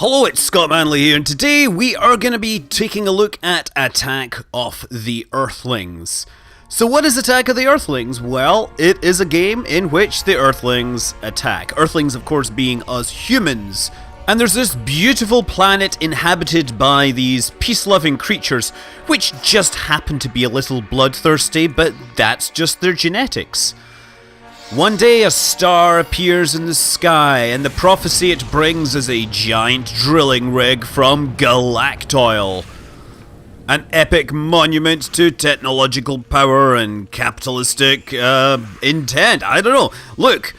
Hello, it's Scott Manley here, and today we are going to be taking a look at Attack of the Earthlings. So what is Attack of the Earthlings? Well, it is a game in which the Earthlings attack. Earthlings, of course, being us humans. And there's this beautiful planet inhabited by these peace-loving creatures, which just happen to be a little bloodthirsty, but that's just their genetics. One day a star appears in the sky, and the prophecy it brings is a giant drilling rig from Galactoil. An epic monument to technological power and capitalistic, intent. I don't know. Look,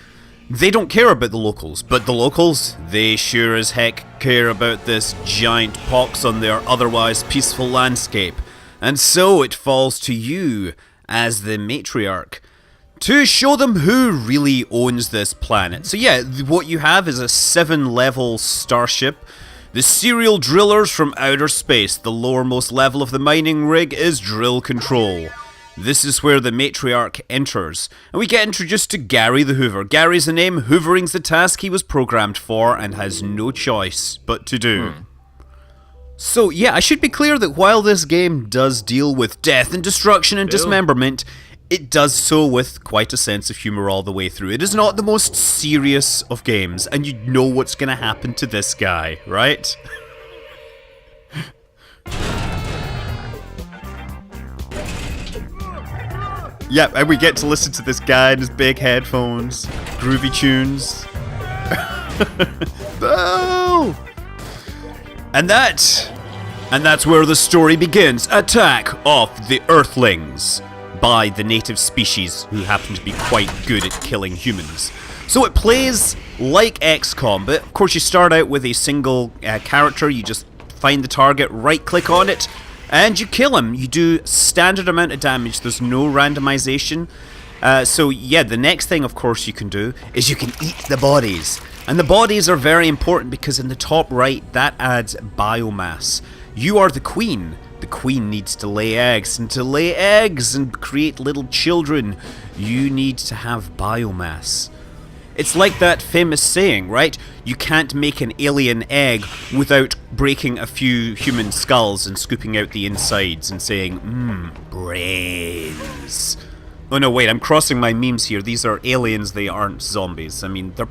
they don't care about the locals, but the locals, they sure as heck care about this giant pox on their otherwise peaceful landscape. And so it falls to you, as the matriarch, to show them who really owns this planet. So yeah, what you have is a 7-level starship. The serial drillers from outer space. The lowermost level of the mining rig is drill control. This is where the matriarch enters. And we get introduced to Gary the Hoover. Gary's the name, hoovering's the task he was programmed for and has no choice but to do. So yeah, I should be clear that while this game does deal with death and destruction and dismemberment, it does so with quite a sense of humour all the way through. It is not the most serious of games, and you know what's going to happen to this guy, right? Yeah, and we get to listen to this guy in his big headphones, groovy tunes. Oh! And that's where the story begins. Attack of the Earthlings, by the native species who happen to be quite good at killing humans. So it plays like XCOM, but of course you start out with a single character. You just find the target, right click on it, and you kill him. You do standard amount of damage. There's no randomization. So yeah, the next thing of course you can do is you can eat the bodies. And the bodies are very important because in the top right, that adds biomass. You are the queen. The queen needs to lay eggs, and to lay eggs and create little children, you need to have biomass. It's like that famous saying, right? You can't make an alien egg without breaking a few human skulls and scooping out the insides and saying, brains. Oh no, wait, I'm crossing my memes here. These are aliens, they aren't zombies. I mean, they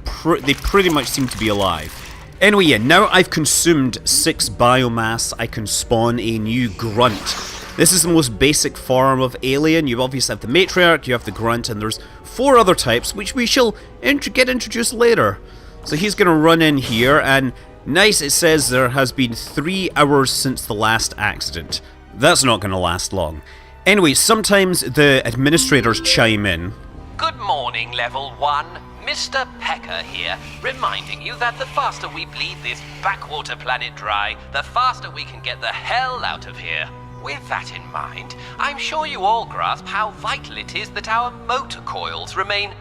pretty much seem to be alive. Anyway, yeah, now I've consumed 6 biomass, I can spawn a new grunt. This is the most basic form of alien. You obviously have the matriarch, you have the grunt, and there's 4 other types, which we shall get introduced later. So he's going to run in here, and nice, it says there has been 3 hours since the last accident. That's not going to last long. Anyway, sometimes the administrators chime in. Good morning, Level 1. Mr. Pecker here, reminding you that the faster we bleed this backwater planet dry, the faster we can get the hell out of here. With that in mind, I'm sure you all grasp how vital it is that our motor coils remain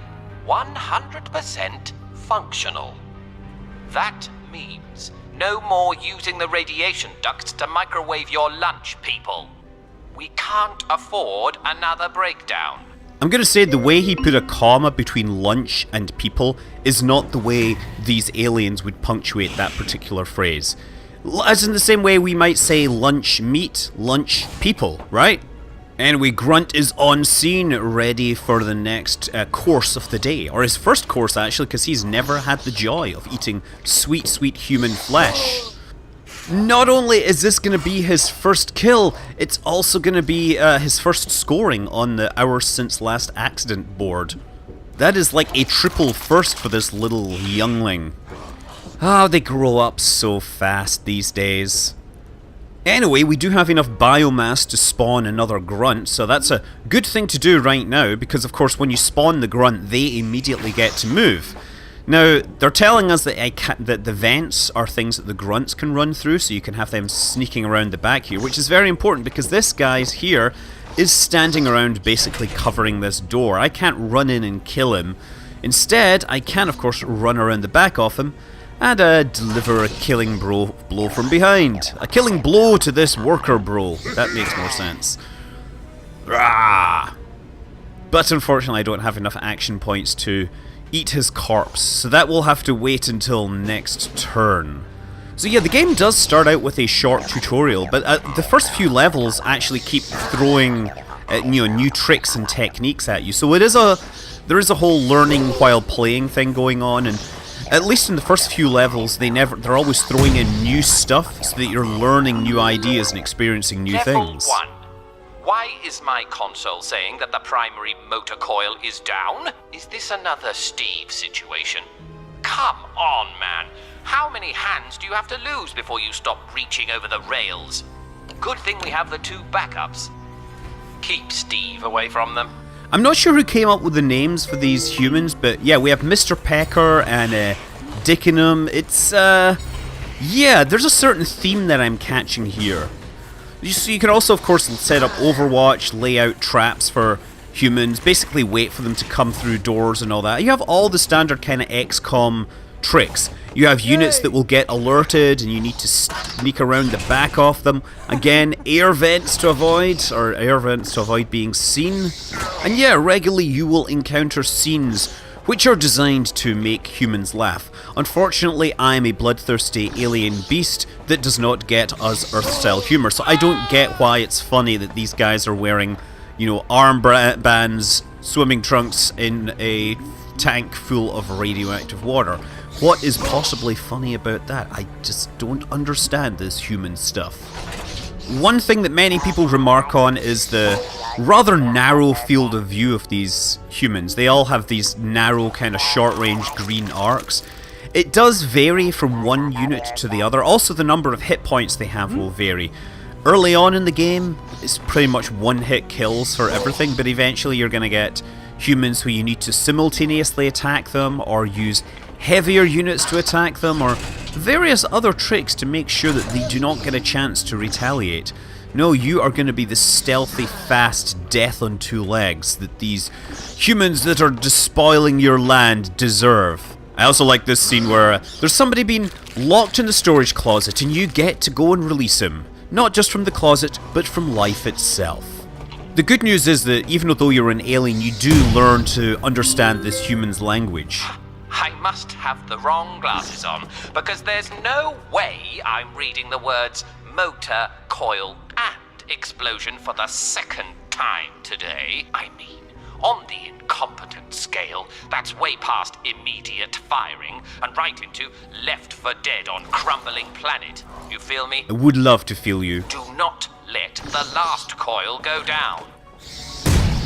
100% functional. That means no more using the radiation ducts to microwave your lunch, people. We can't afford another breakdown. I'm going to say the way he put a comma between lunch and people is not the way these aliens would punctuate that particular phrase. As in the same way we might say lunch meat, lunch people, right? Anyway, Grunt is on scene, ready for the next course of the day. Or his first course, actually, because he's never had the joy of eating sweet, sweet human flesh. Not only is this going to be his first kill, it's also going to be his first scoring on the hours since last accident board. That is like a triple first for this little youngling. Oh, they grow up so fast these days. Anyway, we do have enough biomass to spawn another grunt, so that's a good thing to do right now, because of course when you spawn the grunt, they immediately get to move. Now, they're telling us that the vents are things that the grunts can run through, so you can have them sneaking around the back here, which is very important because this guy here is standing around basically covering this door. I can't run in and kill him. Instead, I can, of course, run around the back of him and deliver a killing blow from behind. A killing blow to this worker bro. That makes more sense. Rah! But unfortunately, I don't have enough action points to eat his corpse, so that will have to wait until next turn. So yeah, the game does start out with a short tutorial, but the first few levels actually keep throwing new tricks and techniques at you. So there is a whole learning while playing thing going on, and at least in the first few levels, they're always throwing in new stuff so that you're learning new ideas and experiencing new things. Level 1. Why is my console saying that the primary motor coil is down? Is this another Steve situation? Come on, man. How many hands do you have to lose before you stop reaching over the rails? Good thing we have the 2 backups. Keep Steve away from them. I'm not sure who came up with the names for these humans, but yeah, we have Mr. Pecker and Dickenham. It's, yeah, there's a certain theme that I'm catching here. So you can also, of course, set up Overwatch, lay out traps for humans, basically wait for them to come through doors and all that. You have all the standard kind of XCOM tricks. You have units that will get alerted and you need to sneak around the back of them. Again, air vents to avoid being seen. And yeah, regularly you will encounter scenes which are designed to make humans laugh. Unfortunately, I am a bloodthirsty alien beast that does not get us Earth-style humour, so I don't get why it's funny that these guys are wearing, arm bands, swimming trunks in a tank full of radioactive water. What is possibly funny about that? I just don't understand this human stuff. One thing that many people remark on is the rather narrow field of view of these humans. They all have these narrow kind of short-range green arcs. It does vary from one unit to the other. Also, the number of hit points they have will vary. Early on in the game, it's pretty much one-hit kills for everything, but eventually you're going to get humans who you need to simultaneously attack them, or use heavier units to attack them, or various other tricks to make sure that they do not get a chance to retaliate. No, you are going to be the stealthy, fast death on 2 legs that these humans that are despoiling your land deserve. I also like this scene where there's somebody being locked in the storage closet and you get to go and release him. Not just from the closet, but from life itself. The good news is that even though you're an alien, you do learn to understand this human's language. I must have the wrong glasses on, because there's no way I'm reading the words motor, coil, and explosion for the 2nd time today. I mean, on the incompetent scale, that's way past immediate firing and right into Left 4 Dead on crumbling planet. You feel me? I would love to feel you. Do not let the last coil go down.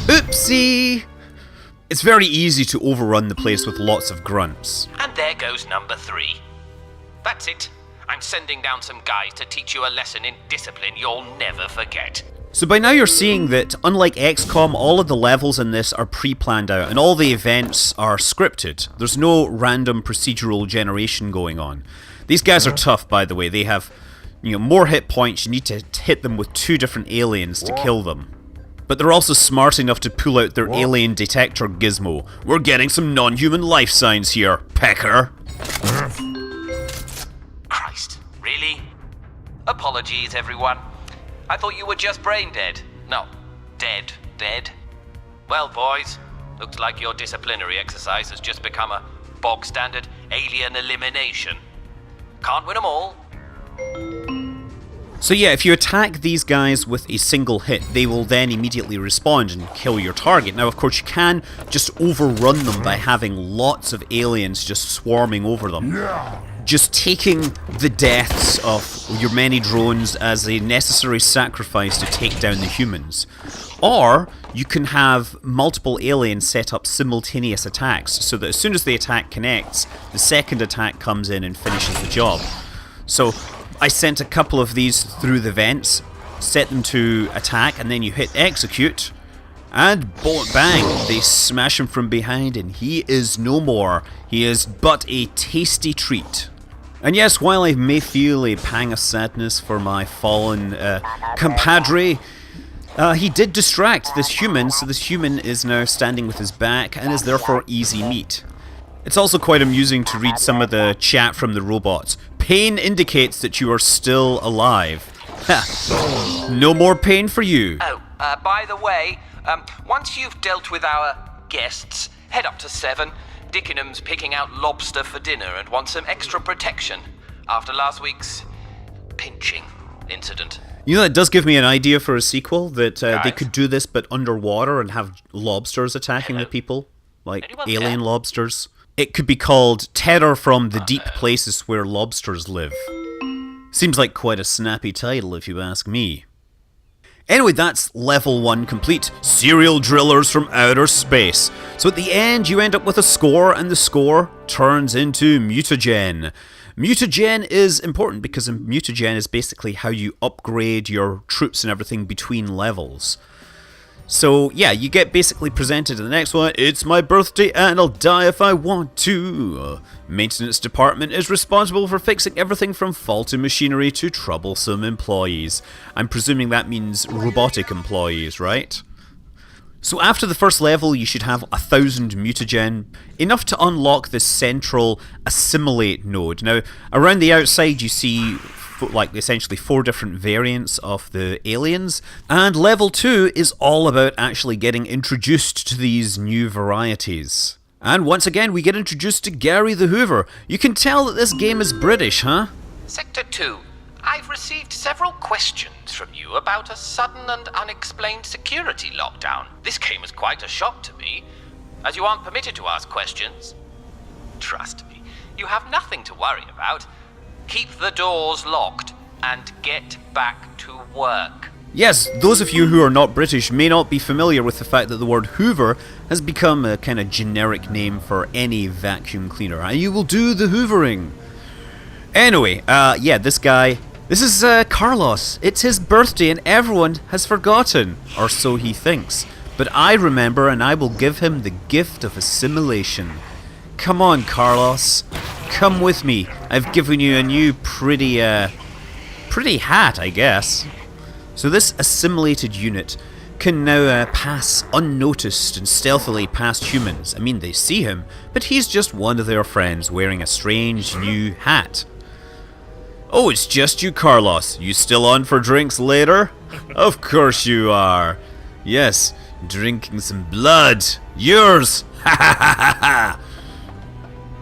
Oopsie! It's very easy to overrun the place with lots of grunts. And there goes number 3. That's it. I'm sending down some guys to teach you a lesson in discipline you'll never forget. So by now you're seeing that, unlike XCOM, all of the levels in this are pre-planned out, and all the events are scripted. There's no random procedural generation going on. These guys are tough, by the way. They have, more hit points. You need to hit them with 2 different aliens to kill them. But they're also smart enough to pull out their alien detector gizmo. We're getting some non-human life signs here, Pecker. Christ, really? Apologies, everyone. I thought you were just brain dead. No, dead. Well, boys, looks like your disciplinary exercise has just become a bog-standard alien elimination. Can't win them all. So yeah, if you attack these guys with a single hit, they will then immediately respond and kill your target. Now, of course, you can just overrun them by having lots of aliens just swarming over them. Just taking the deaths of your many drones as a necessary sacrifice to take down the humans. Or, you can have multiple aliens set up simultaneous attacks, so that as soon as the attack connects, the second attack comes in and finishes the job. So, I sent a couple of these through the vents, set them to attack, and then you hit execute, and bang, they smash him from behind, and he is no more. He is but a tasty treat. And yes, while I may feel a pang of sadness for my fallen compadre, he did distract this human, so this human is now standing with his back and is therefore easy meat. It's also quite amusing to read some of the chat from the robots. Pain indicates that you are still alive. Ha! No more pain for you. Oh, by the way, once you've dealt with our guests, head up to 7. Dickenham's picking out lobster for dinner and wants some extra protection. after last week's pinching incident. You know, that does give me an idea for a sequel, that they Right. could do this but underwater and have lobsters attacking the people, like Anyone alien there? lobsters. It could be called Terror from the Deep Places Where Lobsters Live. Seems like quite a snappy title if you ask me. Anyway, that's level 1 complete. Serial drillers from outer space. So at the end, you end up with a score, and the score turns into mutagen. Mutagen is important because a mutagen is basically how you upgrade your troops and everything between levels. So yeah, you get basically presented in the next one. It's my birthday and I'll die if I want to. Maintenance department is responsible for fixing everything from faulty machinery to troublesome employees. I'm presuming that means robotic employees, right? So after the first level, you should have 1,000 mutagen, enough to unlock the central assimilate node. Now, around the outside you see like essentially 4 different variants of the aliens, and level 2 is all about actually getting introduced to these new varieties. And once again, we get introduced to Gary the Hoover. You can tell that this game is British, huh? Sector 2, I've received several questions from you about a sudden and unexplained security lockdown. This came as quite a shock to me, as you aren't permitted to ask questions. Trust me, you have nothing to worry about. Keep the doors locked and get back to work. Yes, those of you who are not British may not be familiar with the fact that the word Hoover has become a kind of generic name for any vacuum cleaner. And you will do the hoovering. Anyway, yeah, this is Carlos. It's his birthday and everyone has forgotten, or so he thinks. But I remember and I will give him the gift of assimilation. Come on, Carlos. Come with me. I've given you a new pretty hat, I guess. So this assimilated unit can now pass unnoticed and stealthily past humans. I mean, they see him, but he's just one of their friends wearing a strange new hat. Oh, it's just you, Carlos. You still on for drinks later? Of course you are. Yes, drinking some blood. Yours! Ha ha ha ha ha!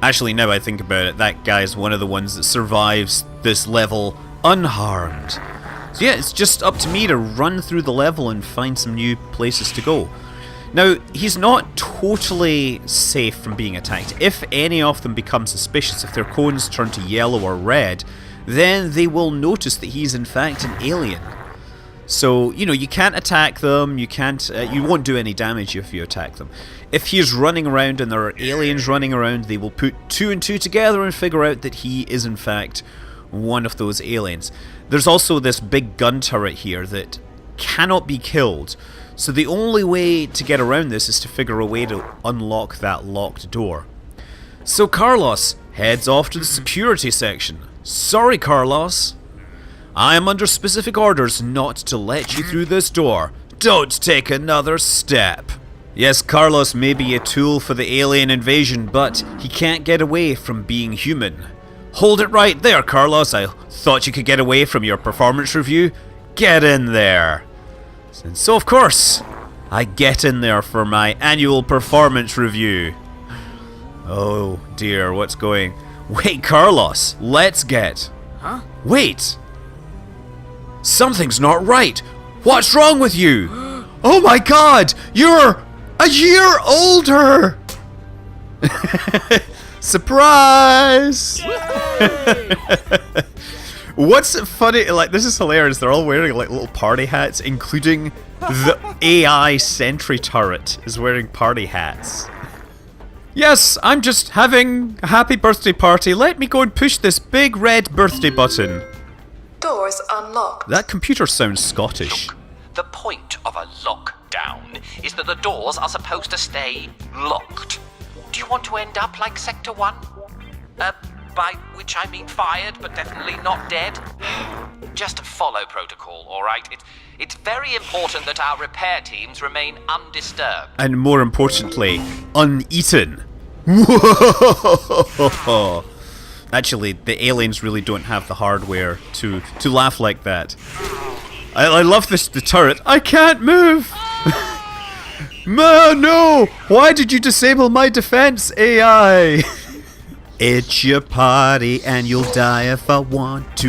Actually, now I think about it, that guy's one of the ones that survives this level unharmed. So yeah, it's just up to me to run through the level and find some new places to go. Now, he's not totally safe from being attacked. If any of them become suspicious, if their cones turn to yellow or red, then they will notice that he's in fact an alien. So, you know, you can't attack them, you won't do any damage if you attack them. If he's running around and there are aliens running around, they will put 2 and 2 together and figure out that he is in fact one of those aliens. There's also this big gun turret here that cannot be killed. So the only way to get around this is to figure a way to unlock that locked door. So Carlos heads off to the security section. Sorry, Carlos. I am under specific orders not to let you through this door. Don't take another step. Yes, Carlos may be a tool for the alien invasion, but he can't get away from being human. Hold it right there, Carlos. I thought you could get away from your performance review. Get in there. And so, of course, I get in there for my annual performance review. Oh dear, what's going... Wait, Carlos, let's get... Huh? Wait! Something's not right! What's wrong with you? Oh my god! You're a year older! Surprise! What's funny, like, this is hilarious, they're all wearing like little party hats, including the AI sentry turret is wearing party hats. Yes, I'm just having a happy birthday party. Let me go and push this big red birthday button. Doors unlocked. That computer sounds Scottish. Look, the point of a lockdown is that the doors are supposed to stay locked. Do you want to end up like Sector 1? By which I mean fired, but definitely not dead? Just follow protocol, alright? It's very important that our repair teams remain undisturbed. And more importantly, uneaten. Actually, the aliens really don't have the hardware to laugh like that. I love the turret. I can't move! No! Why did you disable my defense, AI? It's your party and you'll die if I want to.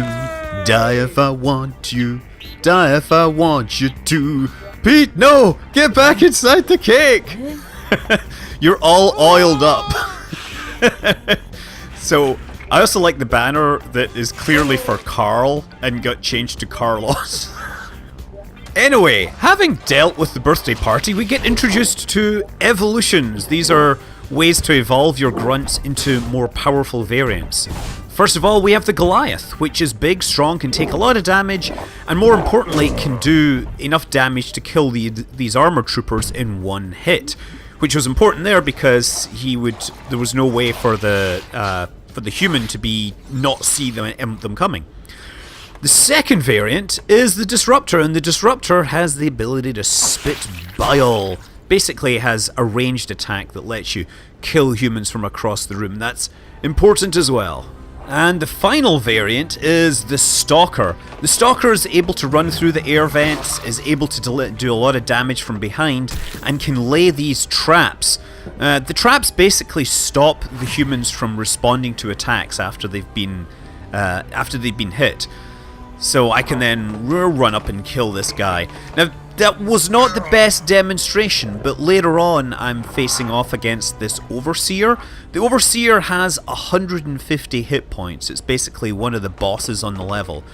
Die if I want you. Die if I want you to. Pete, no! Get back inside the cake! You're all oiled up. So, I also like the banner that is clearly for Carl and got changed to Carlos. Anyway, having dealt with the birthday party, we get introduced to evolutions. These are ways to evolve your grunts into more powerful variants. First of all, we have the Goliath, which is big, strong, can take a lot of damage, and more importantly, can do enough damage to kill these armor troopers in one hit. Which was important there because there was no way for the human to not see them coming. The second variant is the Disruptor, and the Disruptor has the ability to spit bile. Basically, it has a ranged attack that lets you kill humans from across the room. That's important as well. And the final variant is the Stalker. The Stalker is able to run through the air vents, is able to do a lot of damage from behind, and can lay these traps. The traps basically stop the humans from responding to attacks after they've been hit. So I can then run up and kill this guy. Now, that was not the best demonstration, but later on I'm facing off against this Overseer. The Overseer has 150 hit points. It's basically one of the bosses on the level,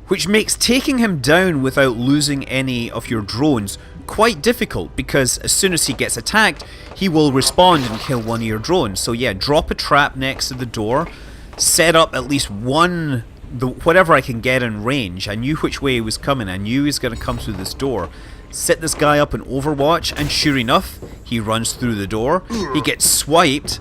which makes taking him down without losing any of your drones quite difficult, because as soon as he gets attacked, he will respawn and kill one of your drones. So yeah, drop a trap next to the door, set up at least whatever I can get in range. I knew which way he was coming. I knew he was going to come through this door. Set this guy up in Overwatch, and sure enough, he runs through the door. He gets swiped,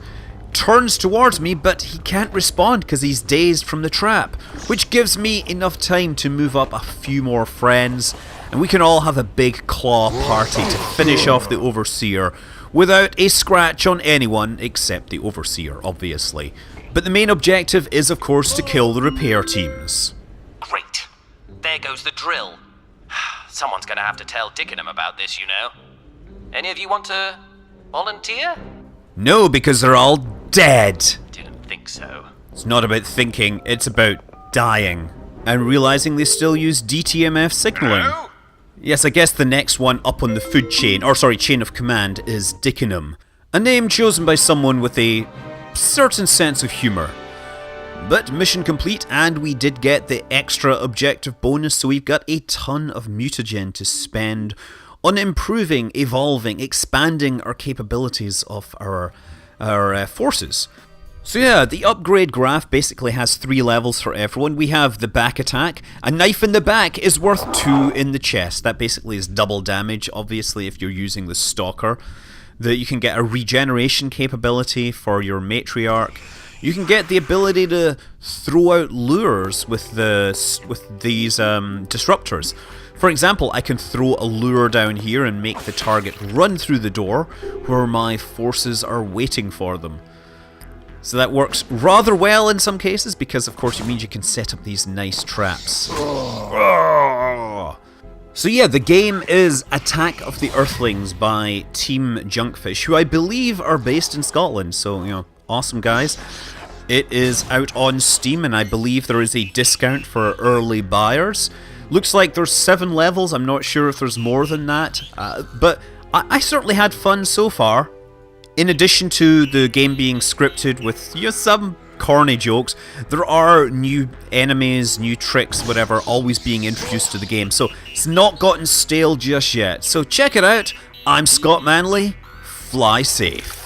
turns towards me, but he can't respond because he's dazed from the trap, which gives me enough time to move up a few more friends, and we can all have a big claw party to finish off the Overseer without a scratch on anyone except the Overseer, obviously. But the main objective is, of course, to kill the repair teams. Great. There goes the drill. Someone's gonna have to tell Dickenham about this, you know. Any of you want to volunteer? No, because they're all dead. Didn't think so. It's not about thinking, it's about dying. And realizing they still use DTMF signaling. Hello? Yes, I guess the next one up on the food chain, chain of command, is Dickenham. A name chosen by someone with a certain sense of humour. But mission complete, and we did get the extra objective bonus, so we've got a ton of mutagen to spend on improving, evolving, expanding our capabilities of our forces. So yeah, the upgrade graph basically has 3 levels for everyone. We have the back attack. A knife in the back is worth 2 in the chest. That basically is double damage, obviously, if you're using the Stalker. That you can get a regeneration capability for your matriarch. You can get the ability to throw out lures with these disruptors. For example, I can throw a lure down here and make the target run through the door where my forces are waiting for them. So that works rather well in some cases because, of course, it means you can set up these nice traps. So yeah, the game is Attack of the Earthlings by Team Junkfish, who I believe are based in Scotland, so, you know, awesome guys. It is out on Steam, and I believe there is a discount for early buyers. Looks like there's 7 levels, I'm not sure if there's more than that, but I certainly had fun so far. In addition to the game being scripted with some corny jokes, there are new enemies, new tricks, whatever, always being introduced to the game, so it's not gotten stale just yet. So check it out. I'm Scott Manley. Fly safe.